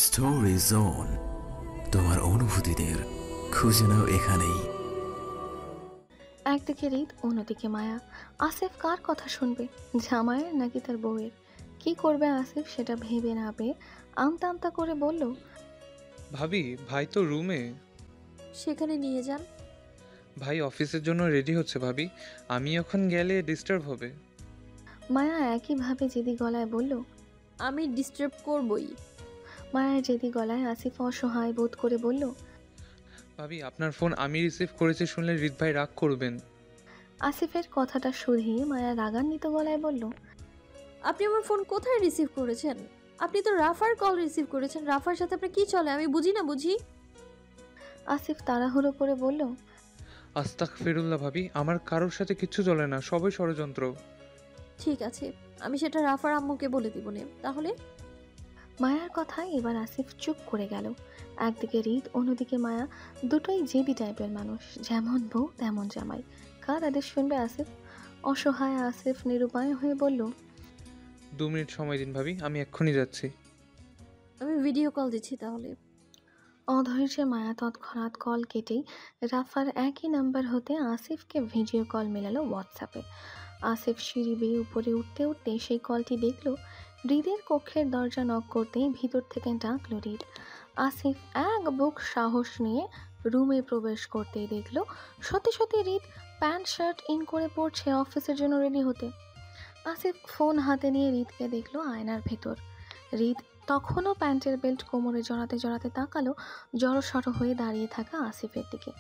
Story zone, তোমার অনুভূতিদের খুঁজে নাও এখানেই। একদিকে হৃদ, অন্যদিকে মায়া। আসিফ কার কথা শুনবে, জামাইয়ের নাকি তার বউয়ের? কি করবে আসিফ সেটা ভেবে না পেয়ে আমতা আমতা করে বলল, ভাবি, ভাই তো রুমে। সেখানে নিয়ে যান। ভাই অফিসের জন্য রেডি হচ্ছে ভাবি, আমি এখন গেলে ডিস্টার্ব হবে। মায়া একইভাবে জেদি গলায় বলল। আমি ডিস্টার্ব করবই। মায়ার জেদি গলায় আসিফ অসহায় বোধ করে বলল, ভাবি আপনার ফোন আমি রিসিভ করেছি শুনলে হৃদ ভাই রাগ করবেন। আসিফের কথাটা শুধিয়ে মায়া রাগান্বিত গলায় বলল, আপনি আমার ফোন কোথায় রিসিভ করেছেন? আপনি তো রাফার কল রিসিভ করেছেন। রাফার সাথে আপনার কি চলে আমি বুঝি না বুঝি। আসিফ তাড়াহুড়ো করে বলল, আস্তাক ফিরুল্লাহ ভাবি, আমার কারোর সাথে কিচ্ছু চলে না, সবই ষড়যন্ত্র। ঠিক আছে, আমি সেটা রাফার আম্মুকে বলে দিব নে তাহলে। মায়ার কথায় এবার আসিফ চুপ করে গেল। একদিকে হৃদ, অন্যদিকে মায়া, দুটোই জেদি টাইপের মানুষ, যেমন বউ তেমন জামাই। কার আদেশ শুনবে আসিফ? অসহায় আসিফ নিরুপায় হয়ে বলল, 2 মিনিট সময় দিন ভাবি, আমি এক্ষুনি যাচ্ছি। আমি ভিডিও কল দিচ্ছি তাহলে। অধৈর্যে মায়া তৎক্ষণাৎ কল কেটেই রাফার একই নাম্বার হতে আসিফকে ভিডিও কল মেলালো হোয়াটসঅ্যাপে। আসিফ সিঁড়ি বেয়ে উপরে উঠতে উঠতে সেই কলটি দেখল। হৃদের কক্ষের দরজা নক করতেই ভিতর থেকে ডাকলো হৃদ। আসিফ এক বুক সাহস নিয়ে রুমে প্রবেশ করতেই দেখলো সত্যি সত্যি হৃদ প্যান্ট শার্ট ইন করে পড়ছে অফিসের জন্য রেডি হতে। আসিফ ফোন হাতে নিয়ে হৃদকে দেখলো আয়নার ভেতর। হৃদ তখনও প্যান্টের বেল্ট কোমরে জড়াতে জড়াতে তাকালো জড়সড় হয়ে দাঁড়িয়ে থাকা আসিফের দিকে।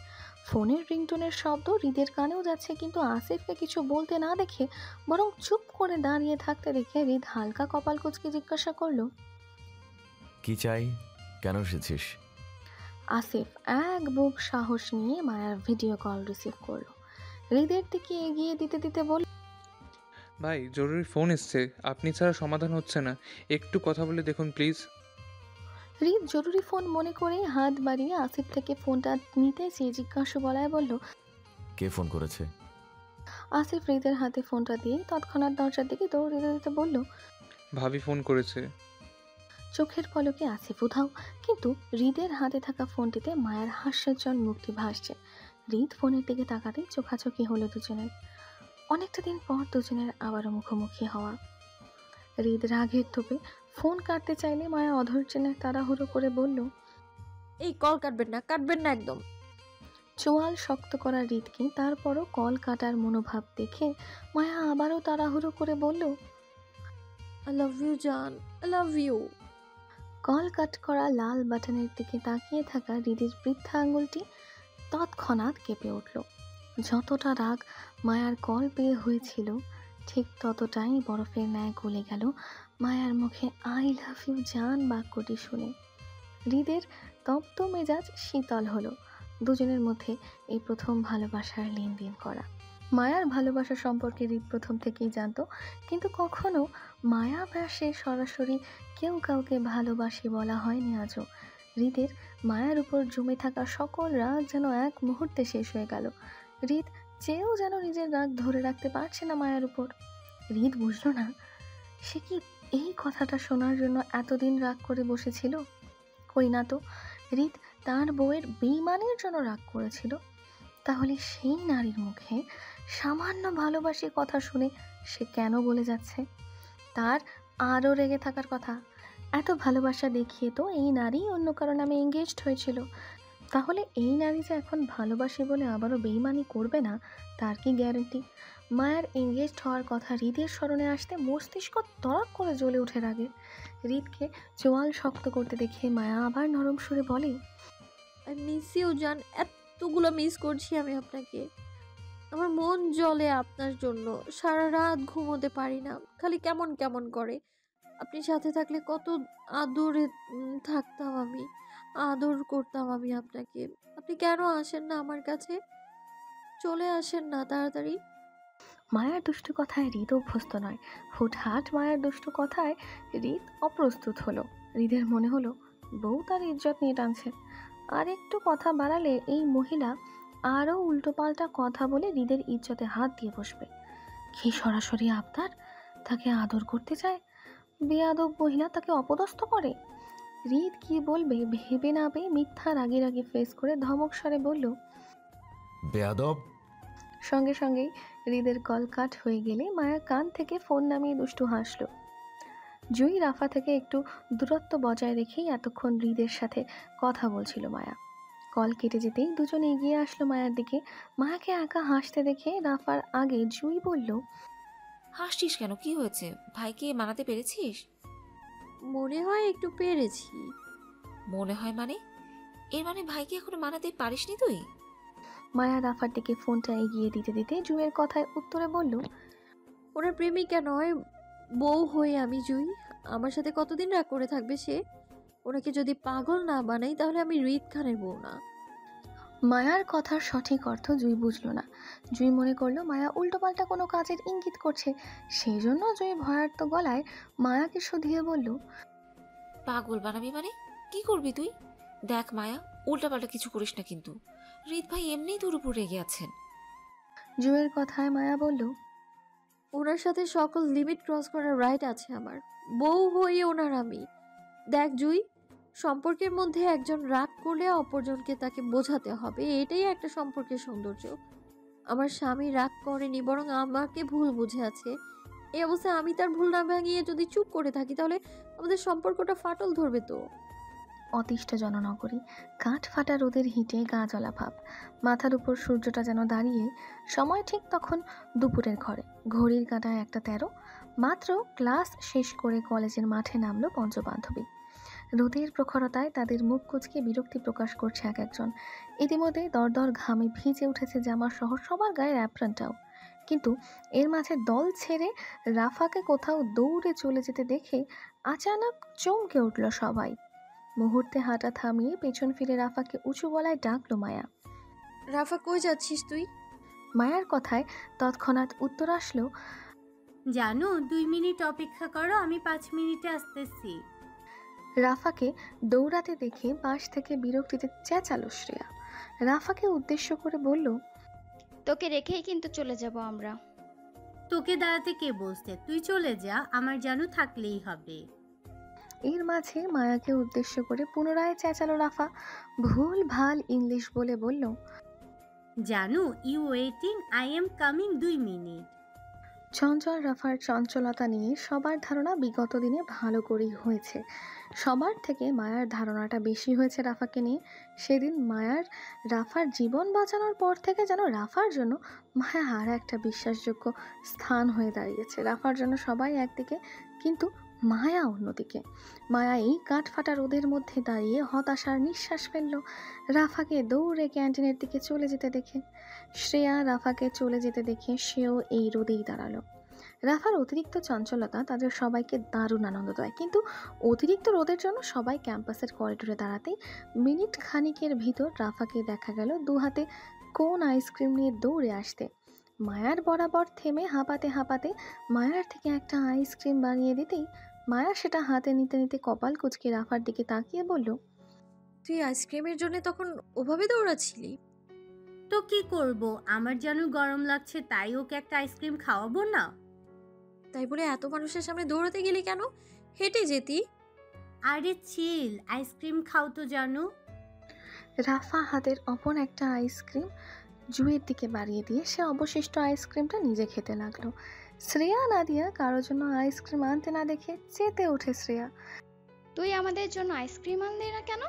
ফোনের রিংটোনের শব্দ হৃদের কানেও যাচ্ছে, কিন্তু আসিফকে কিছু বলতে না দেখে, বরং চুপ করে দাঁড়িয়ে থাকতে দেখে হৃদ হালকা কপাল কুঁচকে জিজ্ঞাসা করলো, কি চাই, কেন এসেছিস? আসিফ এক বুক সাহস নিয়ে মায়ার ভিডিও কল রিসিভ করলো। হৃদের দিকে এগিয়ে দিতে দিতে বলল, ভাই জরুরি ফোন এসছে, আপনি ছাড়া সমাধান হচ্ছে না, একটু কথা বলে দেখুন প্লিজ। হৃদ জরুরি ফোন মনে করে হাত বাড়িয়ে আসিফ থেকে ফোনটা নিতে চেয়ে জিজ্ঞাসা গলায় বলল। কে ফোন করেছে? আসিফ হৃদের হাতে ফোনটা দিয়ে তৎক্ষণাৎ দরজার দিকে দৌড় দিতে দিতে বলল। ভাবি ফোন করেছে। চোখের পলকে আসিফ উধাও, কিন্তু হৃদের হাতে থাকা ফোনটিতে মায়ের হাস্যোজ্জ্বল মুখটি ভাসছে। হৃদ ফোনের দিকে তাকাতেই চোখাচোখি হলো দুজনের। অনেকটা দিন পর দুজনের আবারও মুখোমুখি হওয়া। হৃদ রাগের তোপে ফোন কাটতে চাইলে মায়া অধৈর্যে তাড়াহুড়ো করে বলল। এই কল কাটবেন না একদম। চোয়াল শক্ত করা হৃদকে তারপরও কল কাটার মনোভাব দেখে মায়া আবারও তাড়াহুড়ো করে বলল, আই লাভ ইউ জান, আই লাভ ইউ। কল কাট করা লাল বাটনের দিকে তাকিয়ে থাকা হৃদের বৃদ্ধা আঙুলটি তৎক্ষণাৎ কেঁপে উঠল। যতটা রাগ মায়ার কল পেয়ে হয়েছিল, ঠিক ততটাই বরফের ন্যায় গলে গেল মায়ার মুখে আই লাভ ইউ জান বাক্যটি শুনে। হৃদের তপ্ত মেজাজ শীতল হলো। দুজনের মধ্যে এই প্রথম ভালোবাসার লেনদেন করা। মায়ার ভালোবাসা সম্পর্কে হৃদ প্রথম থেকেই জানতো, কিন্তু কখনো মায়া ব্যাসে সরাসরি কেউ কাউকে ভালোবাসি বলা হয়নি আজও। হৃদের মায়ার উপর জমে থাকা সকল রাগ যেন এক মুহূর্তে শেষ হয়ে গেল। হৃদ চেয়েও যেন নিজের রাগ ধরে রাখতে পারছে না মায়ার উপর। হৃদ বুঝলো না সে কি এই কথাটা শোনার জন্য এতদিন রাগ করে বসেছিল। কই না তো, হৃদ তার বউয়ের বেইমানির জন্য রাগ করেছিল। তাহলে সেই নারীর মুখে সামান্য ভালোবাসি কথা শুনে সে কেন বলে যাচ্ছে? তার আরও রেগে থাকার কথা। এত ভালোবাসা দেখিয়ে তো এই নারী অন্য কারো নামে এঙ্গেজড হয়েছিল। তাহলে এই নারী যে এখন ভালোবাসে বলে আবারও বেইমানি করবে না, তার কি গ্যারান্টি? মায়ার এঙ্গেজড হওয়ার কথা হৃদের স্মরণে আসতে মস্তিষ্ক তড়ক করে জ্বলে ওঠে রাগে। হৃদকে চোয়াল শক্ত করতে দেখে মায়া আবার নরম সুরে বলে, আই মিস ইউ জান, এতগুলো মিস করছি আমি আপনাকে। আমার মন জ্বলে আপনার জন্য, সারা রাত ঘুমোতে পারি না, খালি কেমন কেমন করে। আপনি সাথে থাকলে কত আদরে থাকতাম আমি, আদর করতাম আমি আপনাকে। আপনি কেন আসেন না আমার কাছে? চলে আসেন না তাড়াতাড়ি। মায়ার দুষ্টু কথায় হৃদ অভ্যস্ত নয়। হুটহাট মায়ার দুষ্টু কথায় হৃদ অপ্রস্তুত হলো। হৃদের মনে হলো বউ তার ইজ্জত নিয়ে টানছে। আর একটু কথা বাড়ালে এই মহিলা আরও উল্টোপাল্টা কথা বলে হৃদের ইজ্জতে হাত দিয়ে বসবে। কি সরাসরি আবদার! তাকে আদর করতে চায়, বেয়াদব মহিলা তাকে অপদস্থ করে। হৃদ কি বলবে ভেবে না পেয়ে মিথ্যা রাগে রাগে ফেস করে ধমক স্বরে বলল। বেয়াদব। সঙ্গে সঙ্গেই হৃদের কল কাট হয়ে গেলে মায়া কান থেকে ফোন নামিয়ে দুষ্টু হাসল। জুই রাফা থেকে একটু দূরত্ব বজায় রেখেই এতক্ষণ হৃদের সাথে কথা বলছিল মায়া। কল কেটে যেতেই দুজনে এগিয়ে আসলো মায়ার দিকে। মায়াকে একা হাসতে দেখে রাফার আগে জুই বলল, হাসছিস কেন? কি হয়েছে? ভাইকে মানাতে পেরেছিস? মনে হয় একটু পেরেছি। মনে হয় মানে? এর মানে ভাইকে এখনো মানাতে পারিসনি তুই? মায়া রাফার দিকে ফোনটা এগিয়ে দিতে দিতে জুইয়ের কথায় উত্তরে বলল, ওনার প্রেমিকা নয়, বউ হয়ে আমি জুই। আমার সাথে কতদিন রাগ করে থাকবে সে? ওনাকে যদি পাগল না বানাই তাহলে আমি হৃদ খানের বউ না। মায়ার কথার সঠিক অর্থ জুই বুঝল না। জুই মনে করলো মায়া উল্টোপাল্টা কোনো কাজের ইঙ্গিত করছে। সেই জন্য জুই ভয়ার্ত গলায় মায়াকে শুধিয়ে বলল, পাগল বানাবি মানে? কি করবি তুই? দেখ মায়া, উল্টাপাল্টা কিছু করিস না কিন্তু। হৃদ ভাই এমনিই তোর উপর রেগে আছেন। জুইয়ের কথায় মায়া বলল, ওনার সাথে সকল লিমিট ক্রস করার রাইট আছে আমার, বউ হয়ে ওনার আমি। দেখ জুই, সম্পর্কের মধ্যে একজন রাগ করলে অপরজনকে তাকে বোঝাতে হবে, এটাই একটা সম্পর্কের সৌন্দর্য। আমার স্বামী রাগ করেনি, বরং আমাকে ভুল বুঝে আছে। এই অবস্থায় আমি তার ভুল না ভাঙিয়ে যদি চুপ করে থাকি তাহলে আমাদের সম্পর্কটা ফাটল ধরবে তো। অতিষ্ঠ জননগরী, কাঠ ফাটা রোদের হিটে গা জ্বলা ভাব। মাথার উপর সূর্যটা যেন দাঁড়িয়ে। সময় ঠিক তখন দুপুরের ঘরে। ঘড়ির কাঁটায় 1:13। মাত্র ক্লাস শেষ করে কলেজের মাঠে নামলো পঞ্চবান্ধবী। রোদের প্রখরতায় তাদের মুখ কুঁচকে বিরক্তি প্রকাশ করছে এক একজন। ইতিমধ্যে দরদর ঘামে ভিজে উঠেছে জামা সহ সবার গায়ের অ্যাপ্রনটাও। কিন্তু এর মাঝে দল ছেড়ে রাফাকে কোথাও দৌড়ে চলে যেতে দেখে আচানক চমকে উঠল সবাই। মুহূর্তে হাঁটা থামিয়ে পেছন ফিরে রাফাকে উঁচু গলায় ডাকলো মায়া। রাফা, কই যাচ্ছিস তুই? মায়ার কথায় তৎক্ষণাৎ উত্তর আসলো, জানো 2 মিনিট অপেক্ষা করো, আমি 5 মিনিটে আসতেছি। রাফাকে দৌড়াতে দেখে পাশ থেকে বিরক্তিতে চেঁচালো শ্রেয়া। রাফাকে উদ্দেশ্য করে বলল, তোকে রেখেই কিন্তু চলে যাব আমরা। তোকে দাঁড়াতে কে বলছে? তুই চলে যা, আমার জানু থাকলেই হবে। এর মাঝে মায়াকে উদ্দেশ্য করে পুনরায় চেঁচালো রাফা। ভুল ভাল ইংলিশ বলে বলল, জানু, you waiting, I am coming 2 minute. চঞ্চল রাফার চঞ্চলতা নিয়ে সবার ধারণা বিগত দিনে ভালো করেই হয়েছে। সবার থেকে মায়ার ধারণাটা বেশি হয়েছে রাফাকে নিয়ে। সেদিন মায়ার রাফার জীবন বাঁচানোর পর থেকে যেন রাফার জন্য মায়া আর একটা বিশ্বাসযোগ্য স্থান হয়ে দাঁড়িয়েছে। রাফার জন্য সবাই একদিকে, কিন্তু মায়া অন্যদিকে। মায়া এই কাঠ ফাটা রোদের মধ্যে দাঁড়িয়ে হতাশার নিঃশ্বাস ফেলল রাফাকে দৌড়ে ক্যান্টিনের দিকে চলে যেতে দেখে। শ্রেয়া রাফাকে চলে যেতে দেখে সেও এই রোদেই দাঁড়ালো। রাফার অতিরিক্ত চঞ্চলতা তাদের সবাইকে দারুণ আনন্দ দেয়, কিন্তু অতিরিক্ত রোদের জন্য সবাই ক্যাম্পাসের করিডোরে দাঁড়াতেই মিনিট খানিকের ভিতর রাফাকে দেখা গেল দুহাতে কোন আইসক্রিম নিয়ে দৌড়ে আসতে। মায়ার বরাবর থেমে হাঁপাতে হাঁপাতে মায়ার থেকে একটা আইসক্রিম বানিয়ে দিতেই মায়া সেটা হাতে নিতে নিতে কপাল কুঁচকে রাফার দিকে তাকিয়ে বলল, তুই আইসক্রিমের জন্য তখন ওভাবে দৌড়াচ্ছিলি? তো কি করব, আমার জানু গরম লাগছে, তাই ওকে একটা আইসক্রিম খাওয়াবো না? তাই বলে এত মানুষের সামনে দৌড়াতে গেলি কেন? হেঁটে যেতি। আরে চিল, আইসক্রিম খাও তো জানু। রাফা হাতের অপর একটা আইসক্রিম জুয়ের দিকে বাড়িয়ে দিয়ে সে অবশিষ্ট আইসক্রিমটা নিজে খেতে লাগলো। শ্রেয়া নাদিয়া কারোর জন্য আইসক্রিম আনতে না দেখে চেতে ওঠে শ্রেয়া। তুই আমাদের জন্য আইসক্রিম আনলি না কেন?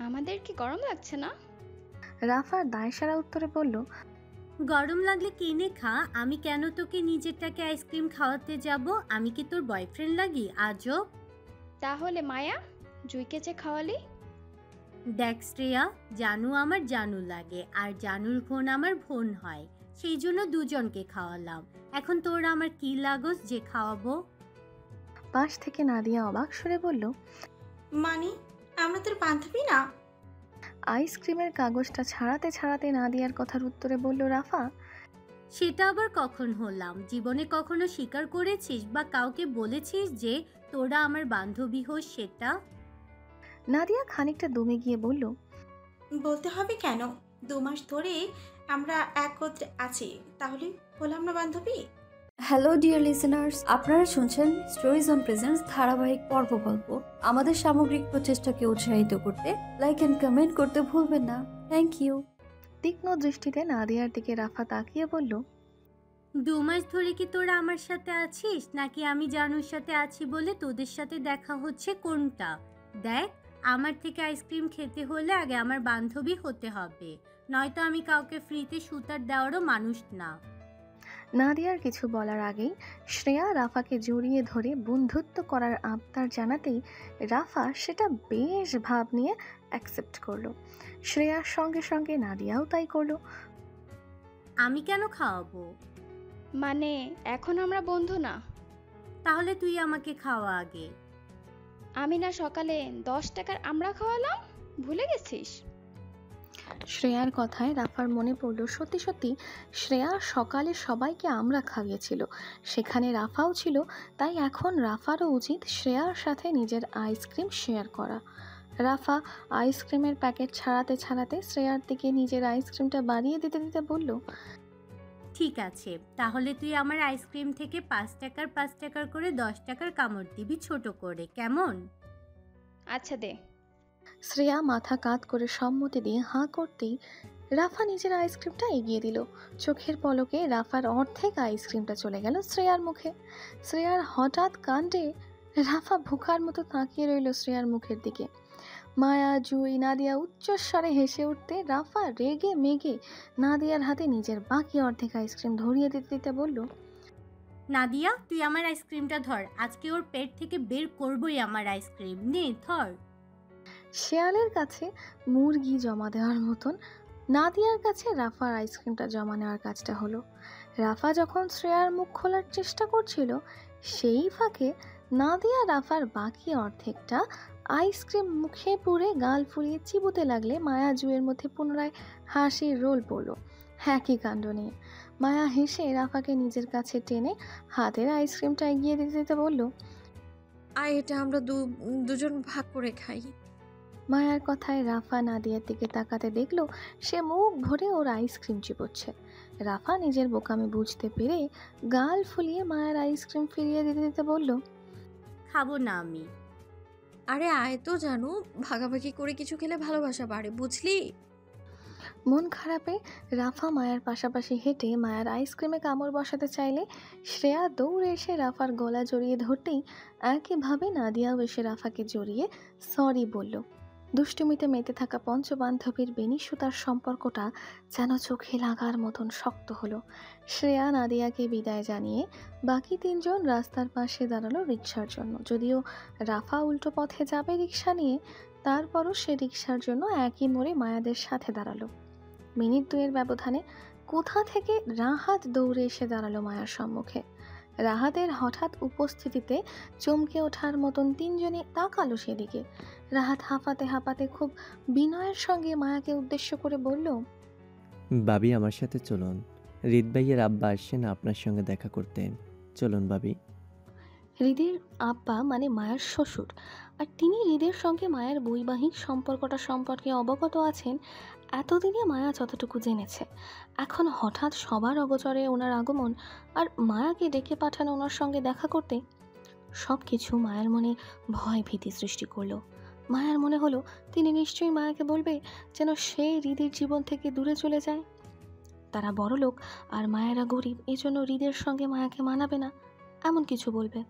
আমাদের কি গরম লাগছে না? রাফার দায়সারা উত্তরে বলল, গরম লাগলে কিনে খা, আমি কেন তোকে নিজেরটাকে আইসক্রিম খাওয়াতে যাব? আমি কি তোর বয়ফ্রেন্ড লাগি আজব? তাহলে মায়া, জুইকে যে খাওয়ালি? দেখ শ্রেয়া, জানু আমার জানু লাগে, আর জানুর বোন আমার বোন হয়, সেই জন্য দুজনকে খাওয়ালাম। এখন তোর আমার কি লাগস যে খাওয়াবো? পাশ থেকে নাদিয়া অবাক সুরে বলল, মানে আমরা তোর বান্ধবী না? আইসক্রিমের কাগজটা ছাড়াতে ছাড়াতে নাদিয়ার কথার উত্তরে বলল রাফা, সেটা আবার কখন হলাম? জীবনে কখনো স্বীকার করেছিস বা কাউকে বলেছিস যে তোরা আমার বান্ধবী হোস সেটা? নাদিয়া খানিকটা দমে গিয়ে বলল, বলতে হবে কেন? 2 মাস ধরে আমরা একত্রে আছি, তাহলে হলাম না বান্ধবী? হ্যালো ডিয়ার লিসেনার্স, আপনারা শুনছেন স্টোরিজ অন প্রেজেন্স ধারাবাহিক পর্ব গল্প। আমাদের সামগ্রিক প্রচেষ্টাকে উৎসাহিত করতে লাইক অ্যান্ড কমেন্ট করতে ভুলবেন না। Thank you. তীক্ষ্ণ দৃষ্টিতে নাদিয়ার দিকে রাফা তাকিয়ে বলল, 2 মাস ধরে কি তোরা আমার সাথে আছিস, নাকি আমি জানুর সাথে আছি বলে তোদের সাথে দেখা হচ্ছে কোনটা? দেখ, আমার থেকে আইসক্রিম খেতে হলে আগে আমার বান্ধবী হতে হবে, নয়তো আমি কাউকে ফ্রিতে সুতার দেওয়ারও মানুষ না। নাদিয়ার কিছু বলার আগেই শ্রেয়া রাফাকে জড়িয়ে ধরে বন্ধুত্ব করার আবদার জানাতেই রাফা সেটা বেশ ভাব নিয়ে অ্যাকসেপ্ট করলো। শ্রেয়ার সঙ্গে সঙ্গে নাদিয়াও তাই করলো। আমি কেন খাওয়াবো? মানে এখন আমরা বন্ধু না? তাহলে তুই আমাকে খাওয়া আগে। আমি না সকালে 10 টাকার আমরা খাওয়ালাম, ভুলে গেছিস? শ্রেয়ার কথায় রাফার মনে পড়লো সত্যি সত্যি শ্রেয়া সকালে সবাইকে আমরা খাইয়েছিল, সেখানে রাফাও ছিল। তাই এখন রাফারও উচিত শ্রেয়ার সাথে নিজের আইসক্রিম শেয়ার করা। রাফা আইসক্রিমের প্যাকেট ছাড়াতে ছাড়াতে শ্রেয়ার দিকে নিজের আইসক্রিমটা বাড়িয়ে দিতে দিতে বলল, ঠিক আছে, তাহলে তুই আমার আইসক্রিম থেকে 5 টাকার 5 টাকার করে 10 টাকার কামড় দিবি ছোট করে, কেমন? আচ্ছা দে। শ্রেয়া মাথা কাত করে সম্মতি দিয়ে হাঁ করতেই রাফা নিজের আইসক্রিমটা এগিয়ে দিল। চোখের পলকে রাফার অর্ধেক আইসক্রিমটা চলে গেল শ্রেয়ার মুখে। শ্রেয়ার হঠাৎ কাণ্ডে রাফা ভুখার মতো তাকিয়ে রইল শ্রেয়ার মুখের দিকে। মায়া, জুই, নাদিয়া উচ্চস্বরে হেসে উঠতে রাফা রেগে মেগে নাদিয়ার হাতে নিজের বাকি অর্ধেক আইসক্রিম ধরিয়ে দিতে দিতে বলল, নাদিয়া, তুই আমার আইসক্রিমটা ধর, আজকে ওর পেট থেকে বের করবই আমার আইসক্রিম, নে ধর। শেয়ালের কাছে মুরগি জমা দেওয়ার মতন নাদিয়ার কাছে রাফার আইসক্রিমটা জমা নেওয়ার কাজটা হলো। রাফা যখন শ্রেয়ার মুখ খোলার চেষ্টা করছিল, সেই ফাঁকে নাদিয়া রাফার বাকি অর্ধেকটা আইসক্রিম মুখে পুরে গাল ফুলিয়ে চিবুতে লাগলে মায়া জুয়ের মধ্যে পুনরায় হাসির রোল পড়ল একই কাণ্ড নিয়ে। মায়া হেসে রাফাকে নিজের কাছে টেনে হাতের আইসক্রিমটা এগিয়ে দিতে দিতে বলল, এটা আমরা দুজন ভাগ করে খাই। মায়ার কথায় রাফা নাদিয়ার দিকে তাকাতে দেখলো সে মুখ ভরে ওর আইসক্রিম চিবোচ্ছে। রাফা নিজের বোকামি বুঝতে পেরে গাল ফুলিয়ে মায়ার আইসক্রিম ফিরিয়ে দিতে দিতে বলল, খাবো না আমি। আরে আয় তো জানু, ভাগাভাগি করে কিছু খেলে ভালোবাসা বাড়ে, বুঝলি? মন খারাপে রাফা মায়ার পাশাপাশি হেঁটে মায়ার আইসক্রিমে কামড় বসাতে চাইলে শ্রেয়া দৌড়ে এসে রাফার গলা জড়িয়ে ধরতেই একইভাবে নাদিয়াও এসে রাফাকে জড়িয়ে সরি বলল। দুষ্টুমিতে মেতে থাকা পঞ্চবান্ধবীর বেনিসুতার সম্পর্কটা যেন চোখে লাগার মতন শক্ত হলো। শ্রেয়া নাদিয়াকে বিদায় জানিয়ে বাকি 3 জন রাস্তার পাশে দাঁড়ালো রিকশার জন্য। যদিও রাফা উল্টো পথে যাবে রিকশা নিয়ে, তারপরও সে রিকশার জন্য একই মোড়ে মায়াদের সাথে দাঁড়ালো। মিনিট 2-এর ব্যবধানে কোথা থেকে রাহাত দৌড়ে এসে দাঁড়ালো মায়ার সম্মুখে। রাহাতের হঠাৎ উপস্থিতিতে চমকে ওঠার মতন 3 জনই তাকালো সেদিকে। রাহাত হাঁপাতে হাঁপাতে খুব বিনয়ের সঙ্গে মায়াকে উদ্দেশ্য করে বলল, ভাবি আমার সাথে চলুন, হৃদ ভাইয়ের আব্বা আসছেন আপনার সঙ্গে দেখা করতে, চলুন ভাবি। হৃদের আব্বা মানে মায়ের শ্বশুর, আর তিনি হৃদের সঙ্গে মায়ের বৈবাহিক সম্পর্কটা সম্পর্কে অবগত আছেন এতদিনে মায়া যতটুকু জেনেছে। এখন হঠাৎ সবার অগোচরে ওনার আগমন আর মায়াকে ডেকে পাঠানো ওনার সঙ্গে দেখা করতে, সব কিছু মায়ের মনে ভয় ভীতি সৃষ্টি করলো। মায়ার মনে হলো তিনি নিশ্চয়ই মায়াকে বলবে যেন সে হৃদের জীবন থেকে দূরে চলে যায়। তারা বড়লোক আর মায়েরা গরিব, এজন্য হৃদের সঙ্গে মায়াকে মানাবে না, এমন কিছু বলবে।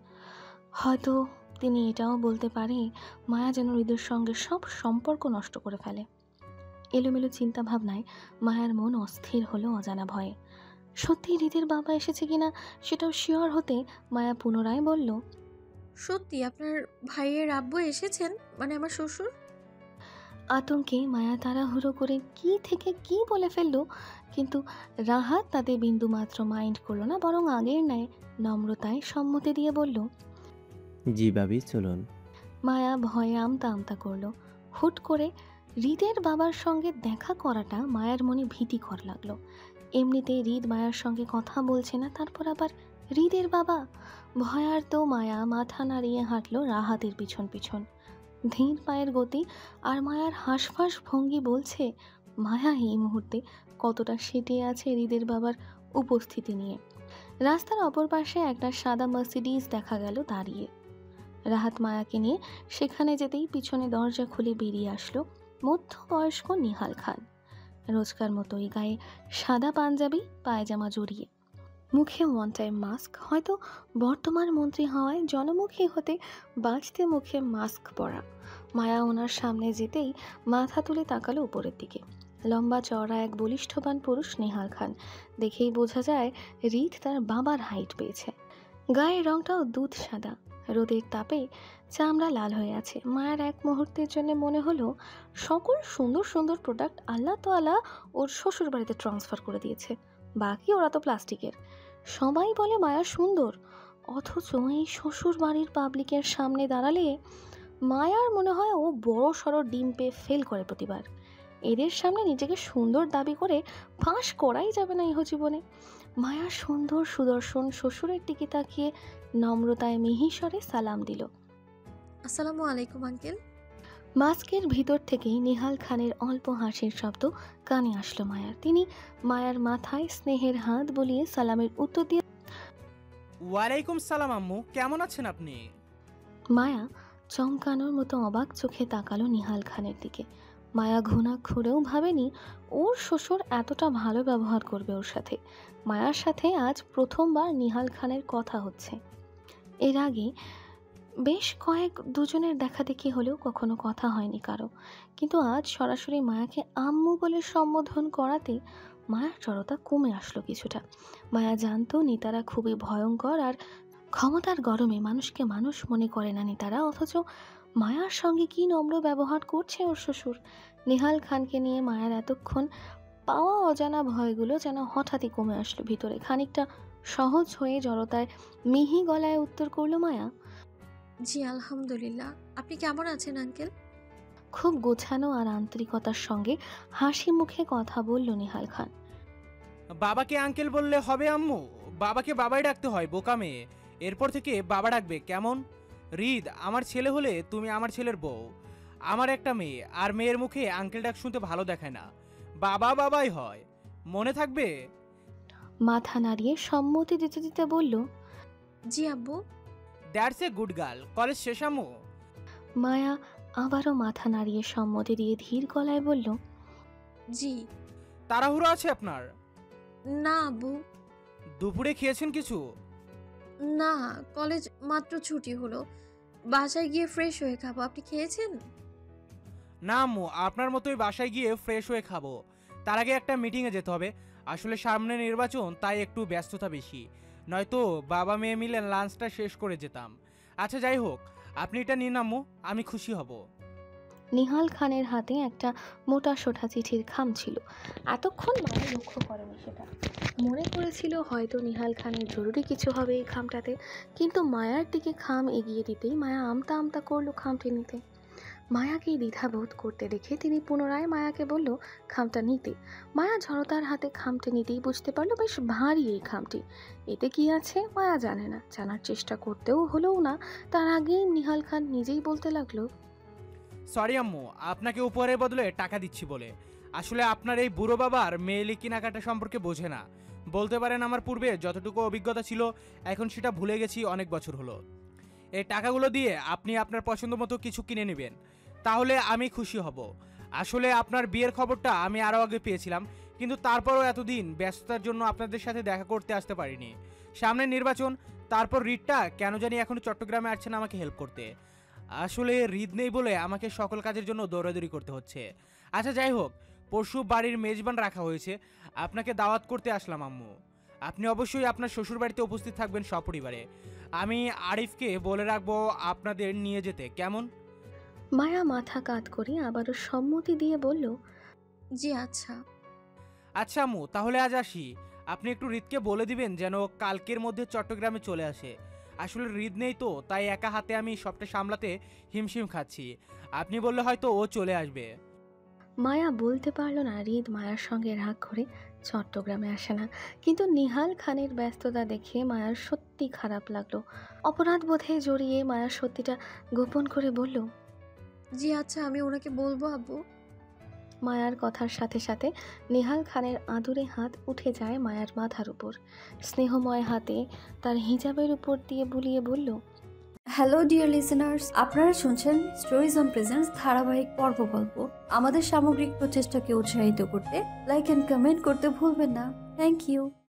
হয়তো তিনি এটাও বলতে পারে মায়া যেন হৃদের সঙ্গে সব সম্পর্ক নষ্ট করে ফেলে। এলোমেলো চিন্তা ভাবনায় মায়ার মন অস্থির হলো অজানা ভয়ে। সত্যি হৃদের বাবা এসেছে কিনা সেটাও শিওর হতে মায়া পুনরায় বলল, সত্যি আপনার ভাইয়ের আব্বু এসেছেন, মানে আমার শ্বশুর? আতঙ্কে মায়া তাড়াহুড়ো করে কি থেকে কি বলে ফেললো, কিন্তু রাহাত তাতে বিন্দু মাত্র মাইন্ড করলো না, বরং আগের ন্যায় নম্রতায় সম্মতি দিয়ে বলল, জি ভাবি চলুন। মায়া ভয়ে আমতা আমতা করলো। হুট করে হৃদের বাবার সঙ্গে দেখা করাটা মায়ের মনে ভীতিকর লাগলো। এমনিতে হৃদ মায়ার সঙ্গে কথা বলছে না, তারপর আবার হৃদের বাবা। ভয়ার্ত মায়া মাথা নাড়িয়ে হাঁটলো রাহাতের পিছন পিছন। ধীর পায়ের গতি আর মায়ার হাঁসফাঁস ভঙ্গি বলছে মায়া এই মুহূর্তে কতটা সেটে আছে হৃদের বাবার উপস্থিতি নিয়ে। রাস্তার অপর পাশে একটা সাদা মার্সিডিজ দেখা গেল দাঁড়িয়ে। রাহাত মায়াকে নিয়ে সেখানে যেতেই পিছনে দরজা খুলে বেরিয়ে আসলো মধ্যবয়স্ক নিহাল খান। রোজকার মতোই গায়ে সাদা পাঞ্জাবি, পায়জামা জড়িয়ে, মুখে ওয়ান টাইম মাস্ক। হয়তো বর্তমান মন্ত্রী হওয়ায় জনমুখী হতে বাঁচতে মুখে মাস্ক পরা। মায়া ওনার সামনে যেতেই মাথা তুলে তাকালো উপরের দিকে। লম্বা চওড়া এক বলিষ্ঠবান পুরুষ নিহাল খান। দেখেই বোঝা যায় রিত তার বাবার হাইট পেয়েছে। গায়ের রংটাও দুধ সাদা, রোদের তাপে চামড়া লাল হয়ে আছে। মায়ের এক মুহূর্তের জন্য মনে হলো সকল সুন্দর সুন্দর প্রোডাক্ট আল্লাহ তাআলা ওর শ্বশুর বাড়িতে ট্রান্সফার করে দিয়েছে, বাকি ওরা তো প্লাস্টিকের। সবাই বলে মায়া সুন্দর, অথচ এই শ্বশুর বাড়ির পাবলিকের সামনে দাঁড়ালে মায়ার মনে হয় ও বড় সড়ো ডিম পেয়ে ফেল করে প্রতিবার। এদের সামনে নিজেকে সুন্দর দাবি করে ফাঁস করাই যাবে না ইহ জীবনে। মায়া সুন্দর সুদর্শন শ্বশুরের দিকে তাকিয়ে নম্রতায় মিহিস্বরে সালাম দিল। আসসালামু আলাইকুম আঙ্কেল। মাস্কের ভিতর থেকেই নিহাল খানের অল্প হাসির শব্দ কানে আসলো মায়ার। তিনি মায়ার মাথায় স্নেহের হাত বুলিয়ে সালামের উত্তর দিয়ে, ওয়ালাইকুম সালাম আম্মু, কেমন আছেন আপনি? মায়া চমকানোর মতো অবাক চোখে তাকালো নিহাল খানের দিকে। মায়া ঘুণাক্ষরেও ভাবেনি ওর শ্বশুর এতটা ভালো ব্যবহার করবে ওর সাথে। মায়ার সাথে আজ প্রথমবার নিহাল খানের কথা হচ্ছে। এর আগে বেশ কয়েক দুজনের দেখা দেখি হলেও কখনো কথা হয়নি কারো, কিন্তু আজ সরাসরি মায়াকে আম্মু বলে সম্বোধন করাতে মায়ার জড়তা কমে আসলো কিছুটা। মায়া জানতো নেতারা খুবই ভয়ঙ্কর আর ক্ষমতার গরমে মানুষকে মানুষ মনে করে না নেতারা, অথচ মায়ার সঙ্গে কি নম্র ব্যবহার করছে ওর শ্বশুর। নিহাল খানকে নিয়ে মায়ার এতক্ষণ পাওয়া অজানা ভয়গুলো যেন হঠাৎই কমে আসলো ভিতরে। খানিকটা সহজ হয়ে জড়তায় মিহি গলায় উত্তর করলো মায়া, জি আলহামদুলিল্লাহ। আপনি কেমন আছেন আঙ্কেল? খুব গোছানো আর আন্তরিকতার সঙ্গে হাসি মুখে কথা বলল নিহাল খান। বাবাকে আঙ্কেল বললে হবে আম্মু? বাবাকে বাবাই ডাকতে হয়, বোকা মেয়ে। এরপর থেকে বাবা ডাকবে, কেমন? রিদ আমার ছেলে হলে তুমি আমার ছেলের বউ। আমার একটা মেয়ে, আর মেয়ের মুখে আঙ্কেল ডাক শুনতে ভালো দেখায় না, বাবা বাবাই হয়, মনে থাকবে? মাথা নাড়িয়ে সম্মতি দিতে দিতে বলল, জি আব্বু। That's a good girl. College শেষ আম্মু? মায়া আবারও মাথা নাড়িয়ে সম্মতি দিয়ে ধীর গলায় বলল, জি। তাড়াহুড়ো আছে আপনার? না আব্বু। দুপুরে খেয়েছেন কিছু? না, কলেজ মাত্র ছুটি হলো, বাসায় গিয়ে ফ্রেশ হয়ে খাবো। আপনি খেয়েছেন? না আম্মু, আপনার মতোই বাসায় গিয়ে ফ্রেশ হয়ে খাবো। তার আগে একটা মিটিংয়ে যেতে হবে। আসলে সামনে নির্বাচন, তাই একটু ব্যস্ততা বেশি, নয়তো বাবা মেয়ে মিলে লাঞ্চটা শেষ করে যেতাম। আচ্ছা যাই হোক, আপনি এটা নিন আম্মু, আমি খুশি হব। নিহাল খানের হাতে একটা মোটা সোটা চিঠির খাম ছিল। এতক্ষণ মায়া লক্ষ্য করেনি সেটা, মনে করেছিল হয়তো নিহাল খানের জরুরি কিছু হবে এই খামটাতে, কিন্তু মায়ার দিকে খাম এগিয়ে দিতেই মায়া আমতা আমতা করলো খামটি নিতে। মায়াকে দ্বিধাবোধ করতে দেখে তিনি পুনরায় মায়াকে বলল খামটা নিতে। মায়া জড়তার হাতে খামটি নিতেই বুঝতে পারলো বেশ ভারী এই খামটি। এতে কি আছে মায়া জানে না, জানার চেষ্টা করতেও হলোও না। তার আগেই নিহাল খান নিজেই বলতে লাগলো, সরি আম্মু, আপনাকে উপহারের বদলে টাকা দিচ্ছি বলে। আসলে আপনার এই বুড়ো বাবার মেয়েলি কেনাকাটা সম্পর্কে বোঝে না। বলতে পারেন আমার পূর্বে যতটুকু অভিজ্ঞতা ছিল এখন সেটা ভুলে গেছি, অনেক বছর হলো। এই টাকাগুলো দিয়ে আপনি আপনার পছন্দ মতো কিছু কিনে নেবেন, তাহলে আমি খুশি হব। আসলে আপনার বিয়ের খবরটা আমি আরও আগে পেয়েছিলাম, কিন্তু তারপরও এতদিন ব্যস্ততার জন্য আপনাদের সাথে দেখা করতে আসতে পারিনি। সামনে নির্বাচন, তারপর রিদটা কেন জানি এখনও চট্টগ্রামে আসছেন আমাকে হেল্প করতে। আসলে রিদ নেই বলে আমাকে সকল কাজের জন্য দৌড়াদৌড়ি করতে হচ্ছে। আচ্ছা যাই হোক, পরশু বাড়ির মেজবান রাখা হয়েছে, আপনাকে দাওয়াত করতে আসলাম আম্মু। আপনি অবশ্যই আপনার শ্বশুর বাড়িতে উপস্থিত থাকবেন সপরিবারে। আমি আরিফকে বলে রাখবো আপনাদের নিয়ে যেতে, কেমন? মায়া মাথা কাত করে আবারও সম্মতি দিয়ে বলল, জি আচ্ছা। আচ্ছা আম্মু, তাহলে আজ আসি। আপনি একটু রিদকে বলে দিবেন যেন কালকের মধ্যে চট্টগ্রামে চলে আসে। আসলে রিদ নেই তো, তাই একা হাতে আমি সবটা সামলাতে হিমশিম খাচ্ছি। আপনি বললে হয়তো ও চলে আসবে। মায়া বলতে পারল না রিদ মায়ার সঙ্গে রাগ করে চট্টগ্রামে আসে না, কিন্তু নিহাল খানের ব্যস্ততা দেখে মায়ার সত্যি খারাপ লাগলো। অপরাধ বোধে জড়িয়ে মায়ার সত্যিটা গোপন করে বলল, জি আচ্ছা, আমি ওনাকে বলবো আব্বু। মায়ার কথার সাথে সাথে নেহাল খানের আদুরে হাত উঠে যায় মায়ার মাথার উপর। স্নেহময় হাতে তার হিজাবের উপর দিয়ে বুলিয়ে বলল, হ্যালো ডিয়ার লিসেনার্স, আপনারা শুনছেন স্টোরিজ অন প্রেজেন্স ধারাবাহিক পর্ব গল্প। আমাদের সামগ্রিক প্রচেষ্টাকে উৎসাহিত করতে লাইক অ্যান্ড কমেন্ট করতে ভুলবেন না। Thank you.